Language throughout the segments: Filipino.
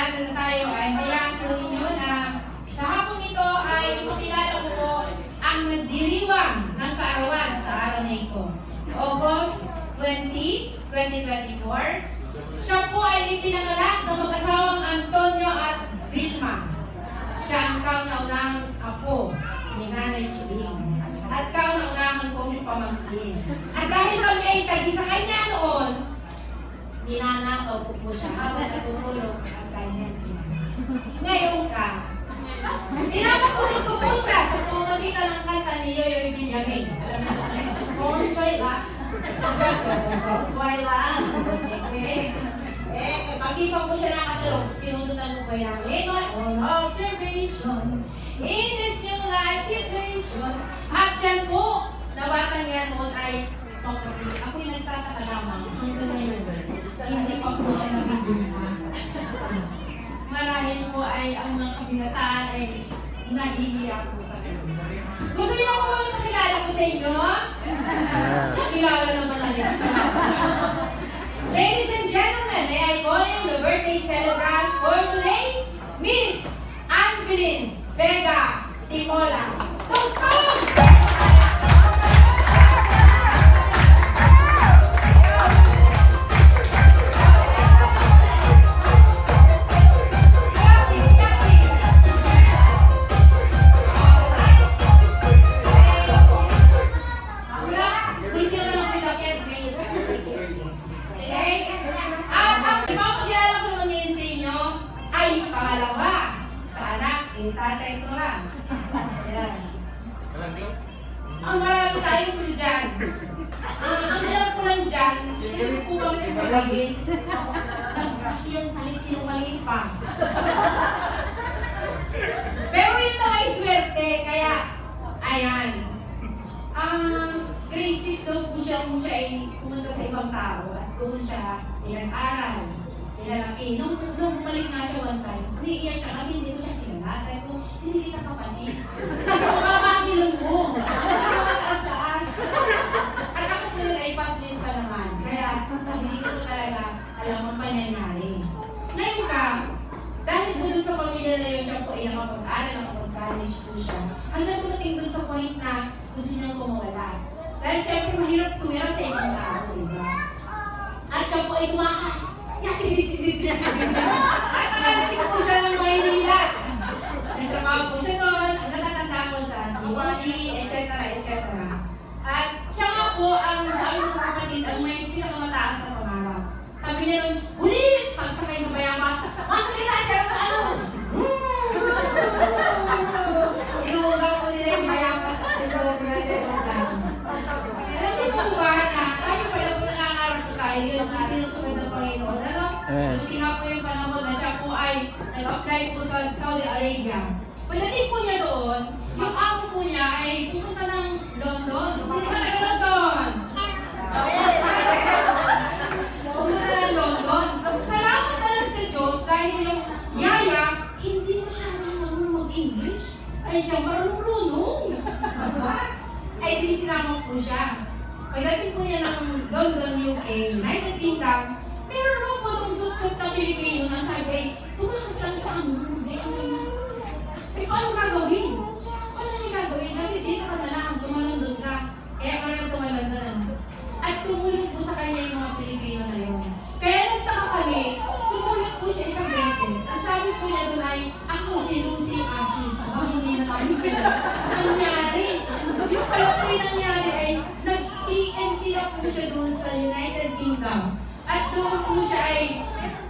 lahat na tayo ay hayaan ko ninyo na sa hapong ito ay ipakilala ko po ang nagdiriwang ng kaarawan sa araw na ito. August 20, 2024, siya po ay ipinanganak ng mag-asawang Antonio at Vilma. Siya ang kauna-unahang apo ni Nanay Chuling at kauna-unahan kong pamangkin. At dahil kami ay tagi sa kanya noon, ninanakaw ko po siya habang natutulog ang kanyang ina. Ngayon ka, pinapatulog ko po siya sa pamamagitan ng kanta ni Yoyoy Benjamin. Conjoy lang. Conjoy lang. Pag di pa po siya nakatulog, sinusundan ko po yung on observation in this new life situation. At yan po, nabatan niya noon ay maputi. Ako'y nagtataka lamang hanggang ngayon. Hindi pa po siya nabibigyan. Marahil po ay ang mga kabinataan ay nahihiya po sa akin. Gusto niyo po ba makilala ko sa inyo? Kilala naman na rin. Ladies and gentlemen, may I call in the birthday celebrant for today, Miss Angeline Vega Timola. Tungtong! Tatay ito lang. Ayan. Ang marami tayong po dyan. Ang alam ko lang dyan, hindi po bang sabihin, nag-iyan salit sinumaliit pa. Pero ito ay swerte, kaya, ayan. Grade 6 daw po siya kung siya ay pumunta sa ibang tao at doon siya pinag-aral, pinalaki. Nung bumalik nga siya one time, umiiyak siya kasi hindi ko siya kilala. Sabi ko, hindi kita kapatid. Kasi makakakilong mo. Taas-taas. At ako po yun ay paslin pa naman. Kaya hindi ko talaga alam ang pangyayari. Ngayon ka, dahil po doon sa pamilya na yun, siya po ay nakapag-aral, nakapag-college po siya. Hanggang dumating doon sa point na gusto niyang kumawala. Dahil syempre mahirap tumira sa ibang tao, diba? At siya po ay tumakas. At nakarating po siya ng Maynila. Nagtrabaho po siya doon, ang natatanda po sa COD, etc. etc. At siya nga po ang sabi ng kapatid ang may pinakamataas na pangarap. Sabi niya nun, ulit! Pagsakay sa bayabas, masakit tayo sa ano? Inuugaw po nila yung bayabas at siguro sa ulan. Alam niyo po ba na tayo pala po nangangarap po tayo, yung pinutupad ng Panginoon. Ano? Yung nga po yung panahon na siya po ay nag-apply po sa Saudi Arabia. Pagdating po niya doon, yung amo po niya ay pumunta ng London. Sino ka taga-London? Pumunta ng London. Salamat na lang sa Diyos dahil yung yaya, hindi mo siya marunong mag-English. Ay siya marunong. Ay di sinama po siya. Pagdating po niya ng London, UK, United Kingdom, meron po itong sut-sut na Pilipino na sabi, tumakas lang sa amin. Eh, paano gagawin? Paano niya gagawin? Kasi dito ka na lang, tumalundod ka. Kaya ka lang tumalundan. At tumulong po sa kanya yung mga Pilipino na yun. Kaya nagtaka kami, sumulit po siya isang beses. Ang sabi po niya doon ay, ako si Lucy Asis. Hindi na tayo kaya. Nangyari. Yung pala po yung nangyari ay, nag-TNT na po siya doon sa United Kingdom. At doon po siya ay,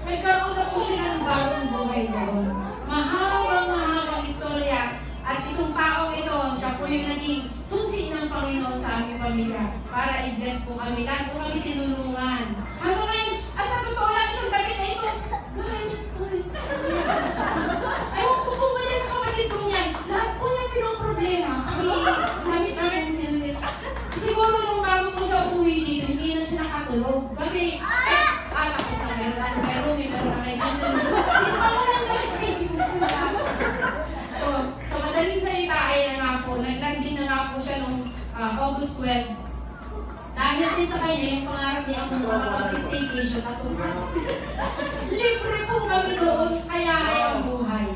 nagkaroon na po siya ng bagong buhay doon. Mahabang istorya. At itong taong ito, siya po yung naging susi ng Panginoon sa aming pamilya para i-bless po kami. Lahat po kami tinulungan. Hanggang ngayon, sa totoo lang itong damit na ito, ganyan po sa kanya. Ewan ko po ba sa kapatid ko niyan, lahat po niya pinoproblema. Kami, gamit namin sinulit. Siguro nung bago po siya umuwi dito, hindi na siya nakatulog. Kasi, tapos na meron na kay Rumi, meron na kay Ganto. Sino pa mo lang gamit kasi sinusunod ako. So, sa madaling salita ay na nga po, naglanding na nga po siya nung August 12. Dahil Ayun din sa kanya, yung pangarap niya ako makapag-staycation at libre po kami doon, kaya ang buhay.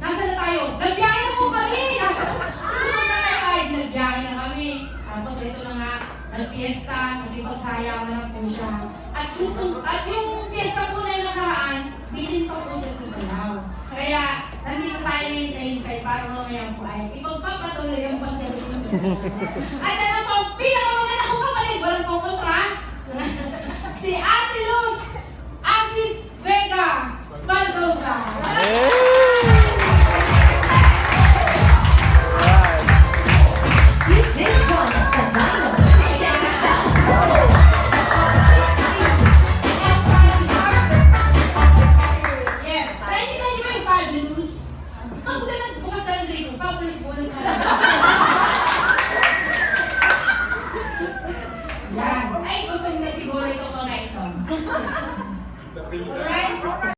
Nasa na tayo? Nagbiyahe na po kami! Nasa na tayo? Nagbiyahe na kami. Tapos ito na nga, nag-fiesta, nagipagsayaw na po siya. At yung fiesta po na yung nakaraan, bilin pa po siya sa sayaw. Kaya, nandito tayo ngayon sa inside para mamaya po ay ipagpapatuloy ang pagdating sa sayaw. At ano po, pinakamaganda kong kapatid, walang pong kontra, si Ate Luz Asis Vega Baldosa. Yes, naintindihan niyo ba yung fabulous? Ang ganda bukas na ng drink, fabulous na lang. Yan. Ay, gutom na siguro ito ko na ito. Alright?